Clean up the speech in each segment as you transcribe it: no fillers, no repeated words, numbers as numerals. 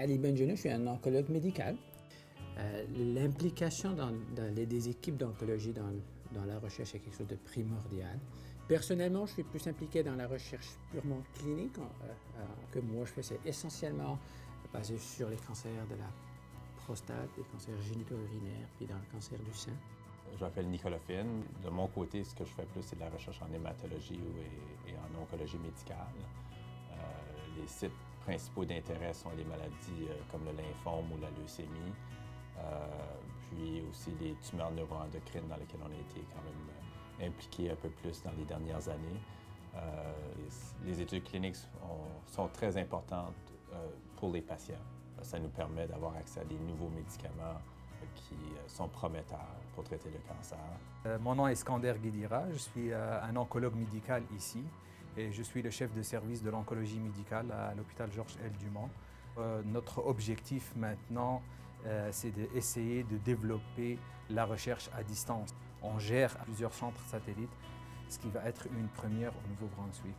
Ali Benjounou, je suis un oncologue médical. L'implication dans des équipes d'oncologie dans la recherche est quelque chose de primordial. Personnellement, je suis plus impliqué dans la recherche purement clinique. Que moi, je fais, c'est essentiellement basé sur les cancers de la prostate, les cancers génito-urinaires, puis dans le cancer du sein. Je m'appelle Nicolas Finn. De mon côté, ce que je fais plus, c'est de la recherche en hématologie et en oncologie médicale. Les sites principaux d'intérêt sont les maladies comme le lymphome ou la leucémie, puis aussi les tumeurs neuroendocrines dans lesquelles on a été quand même impliqués un peu plus dans les dernières années. Les études cliniques sont très importantes pour les patients. Ça nous permet d'avoir accès à des nouveaux médicaments qui sont prometteurs pour traiter le cancer. Mon nom est Skander Guidira, je suis un oncologue médical ici et je suis le chef de service de l'oncologie médicale à l'hôpital Georges L. Dumont. Notre objectif maintenant, c'est d'essayer de développer la recherche à distance. On gère plusieurs centres satellites, ce qui va être une première au Nouveau-Brunswick.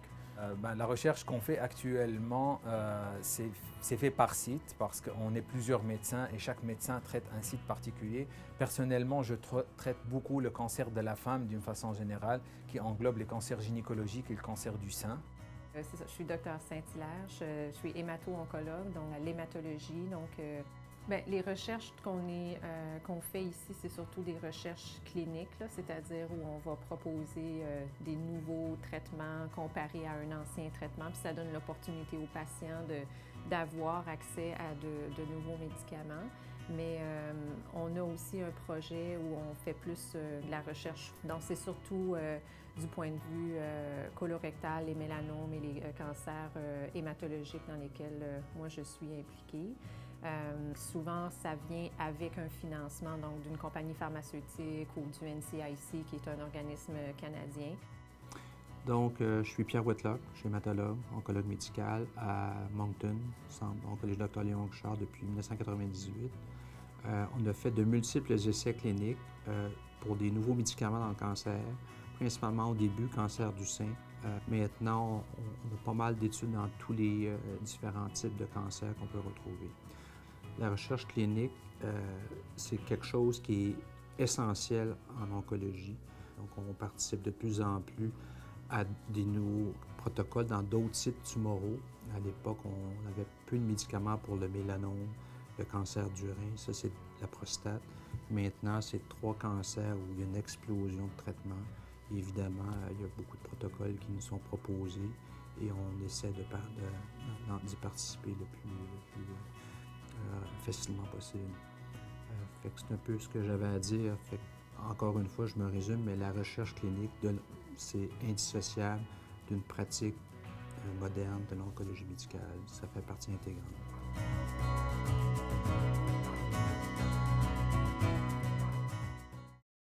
La recherche qu'on fait actuellement, c'est fait par site parce qu'on est plusieurs médecins et chaque médecin traite un site particulier. Personnellement, je traite beaucoup le cancer de la femme d'une façon générale, qui englobe les cancers gynécologiques et le cancer du sein. C'est ça, je suis docteur Saint-Hilaire, je suis hémato-oncologue, donc à l'hématologie. Les recherches qu'on fait ici, c'est surtout des recherches cliniques, c'est-à-dire où on va proposer des nouveaux traitements comparés à un ancien traitement, puis ça donne l'opportunité aux patients d'avoir accès à de nouveaux médicaments. Mais on a aussi un projet où on fait plus de la recherche. Donc, c'est surtout du point de vue colorectal, les mélanomes et les cancers hématologiques dans lesquels moi je suis impliquée. Souvent, ça vient avec un financement donc d'une compagnie pharmaceutique ou du NCIC, qui est un organisme canadien. Donc, je suis Pierre Whitlock, je suis hématologue, oncologue médical à Moncton, centre oncologie Dr Léon Guichard depuis 1998. On a fait de multiples essais cliniques pour des nouveaux médicaments dans le cancer, principalement au début, cancer du sein. Maintenant, on a pas mal d'études dans tous les différents types de cancers qu'on peut retrouver. La recherche clinique, c'est quelque chose qui est essentiel en oncologie. Donc, on participe de plus en plus à des nouveaux protocoles dans d'autres types tumoraux. À l'époque, on avait peu de médicaments pour le mélanome, le cancer du rein, ça c'est la prostate. Maintenant, c'est 3 cancers où il y a une explosion de traitements. Et évidemment, il y a beaucoup de protocoles qui nous sont proposés et on essaie d'y participer le plus facilement possible. C'est un peu ce que j'avais à dire. Encore une fois, je me résume, mais la recherche clinique, c'est indissociable d'une pratique moderne de l'oncologie médicale. Ça fait partie intégrante.